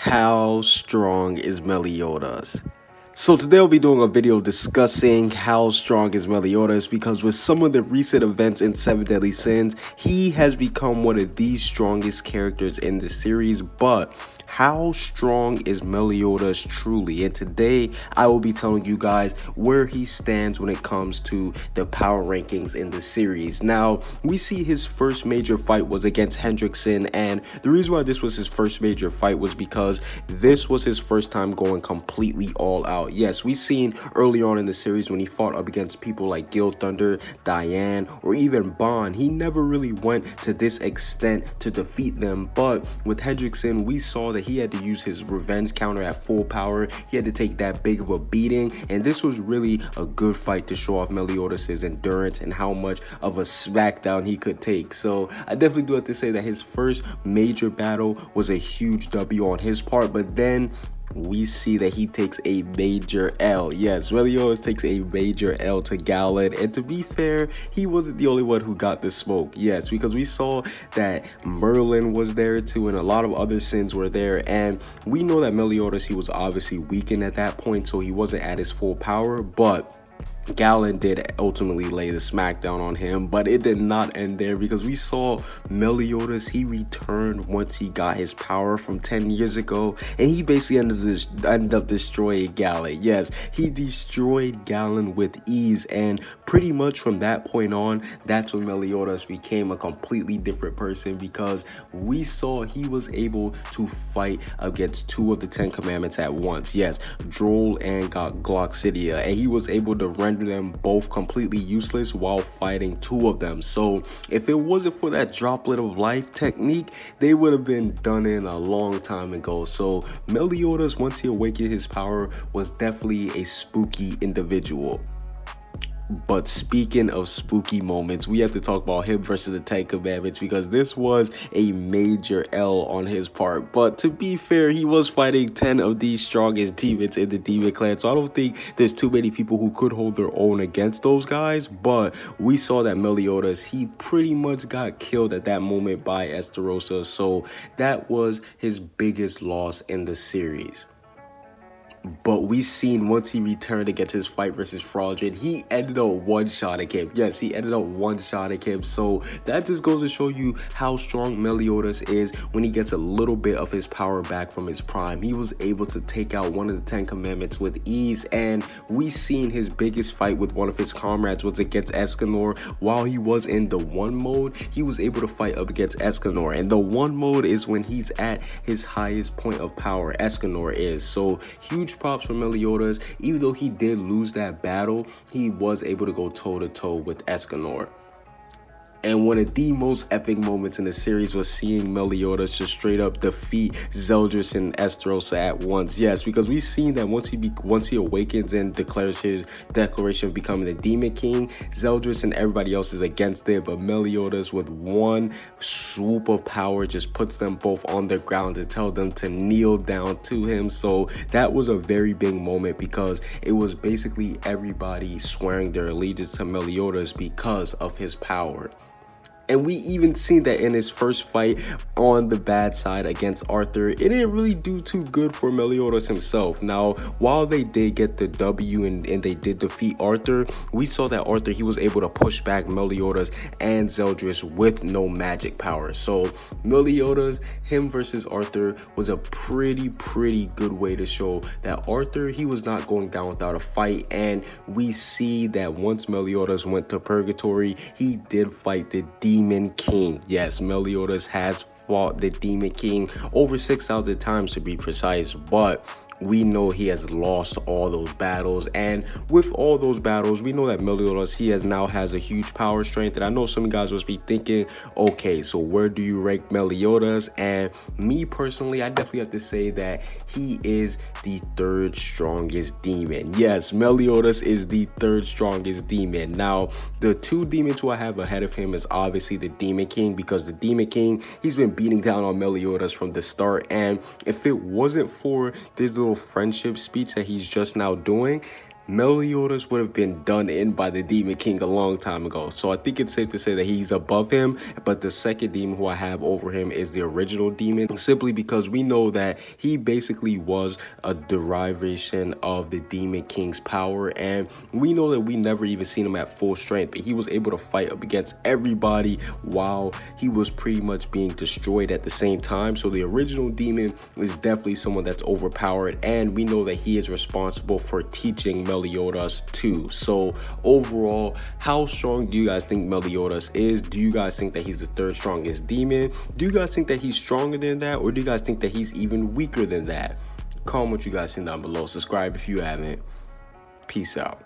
How strong is Meliodas? So today I'll be doing a video discussing how strong is Meliodas, because with some of the recent events in Seven Deadly Sins, he has become one of the strongest characters in the series. But how strong is Meliodas truly? And today I will be telling you guys where he stands when it comes to the power rankings in the series. Now, we see his first major fight was against Hendrickson, and the reason why this was his first major fight was because this was his first time going completely all out. Yes, we've seen early on in the series when he fought up against people like Gil Thunder, Diane, or even Bond, he never really went to this extent to defeat them. But with Hendrickson, we saw that he had to use his revenge counter at full power. He had to take that big of a beating, and this was really a good fight to show off Meliodas' endurance and how much of a smackdown he could take. So I definitely do have to say that his first major battle was a huge W on his part, but then we see that he takes a major L. Yes, Meliodas takes a major L to Galen, and to be fair, he wasn't the only one who got the smoke. Yes, because we saw that Merlin was there too, and a lot of other sins were there, and we know that Meliodas, he was obviously weakened at that point, so he wasn't at his full power, but Galen did ultimately lay the smackdown on him. But it did not end there, because we saw Meliodas, he returned once he got his power from 10 years ago, and he basically ended up destroying Galen. Yes, he destroyed Galen with ease, and pretty much from that point on, that's when Meliodas became a completely different person, because we saw he was able to fight against two of the 10 commandments at once. Yes, Droll and Gloxidia, and he was able to render them both completely useless while fighting two of them. So if it wasn't for that droplet of life technique, they would have been done in a long time ago. So Meliodas, once he awakened his power, was definitely a spooky individual. But speaking of spooky moments, we have to talk about him versus the 10 commandments, because this was a major L on his part. But to be fair, he was fighting 10 of the strongest demons in the demon clan, so I don't think there's too many people who could hold their own against those guys. But we saw that Meliodas, he pretty much got killed at that moment by Estarossa, so that was his biggest loss in the series. But we seen once he returned against his fight versus Fraudrin, he ended up one-shotting him. Yes, he ended up one-shotting him. So that just goes to show you how strong Meliodas is when he gets a little bit of his power back from his prime. He was able to take out one of the 10 commandments with ease, and we seen his biggest fight with one of his comrades was against Escanor. While he was in the one mode, he was able to fight up against Escanor, and the one mode is when he's at his highest point of power, Escanor is. So huge props for Meliodas. Even though he did lose that battle, he was able to go toe-to-toe with Escanor. And one of the most epic moments in the series was seeing Meliodas just straight up defeat Zeldris and Estarossa at once. Yes, because we've seen that once he awakens and declares his declaration of becoming the Demon King, Zeldris and everybody else is against it, but Meliodas with one swoop of power just puts them both on the ground to tell them to kneel down to him. So that was a very big moment, because it was basically everybody swearing their allegiance to Meliodas because of his power. And we even seen that in his first fight on the bad side against Arthur, it didn't really do too good for Meliodas himself. Now, while they did get the W and they did defeat Arthur, we saw that Arthur, he was able to push back Meliodas and Zeldris with no magic power. So Meliodas, him versus Arthur, was a pretty good way to show that Arthur, he was not going down without a fight. And we see that once Meliodas went to Purgatory, he did fight the Demon King. Yes, Meliodas has fought the Demon King over 6,000 times to be precise, but we know he has lost all those battles. And with all those battles, we know that Meliodas, he now has a huge power strength. And I know some guys must be thinking, okay, so where do you rank Meliodas? And me personally, I definitely have to say that he is the third strongest demon. Yes, Meliodas is the third strongest demon. Now, the two demons who I have ahead of him is obviously the Demon King, because the Demon King, he's been beating down on Meliodas from the start. And if it wasn't for this little friendship speech that he's just now doing, Meliodas would have been done in by the Demon King a long time ago. So I think it's safe to say that he's above him. But the second demon who I have over him is the original demon, simply because we know that he basically was a derivation of the Demon King's power. And we know that we never even seen him at full strength, but he was able to fight up against everybody while he was pretty much being destroyed at the same time. So the original demon is definitely someone that's overpowered, and we know that he is responsible for teaching Meliodas too. So overall, how strong do you guys think Meliodas is? Do you guys think that he's the third strongest demon? Do you guys think that he's stronger than that, or do you guys think that he's even weaker than that? Comment what you guys think down below. Subscribe if you haven't. Peace out.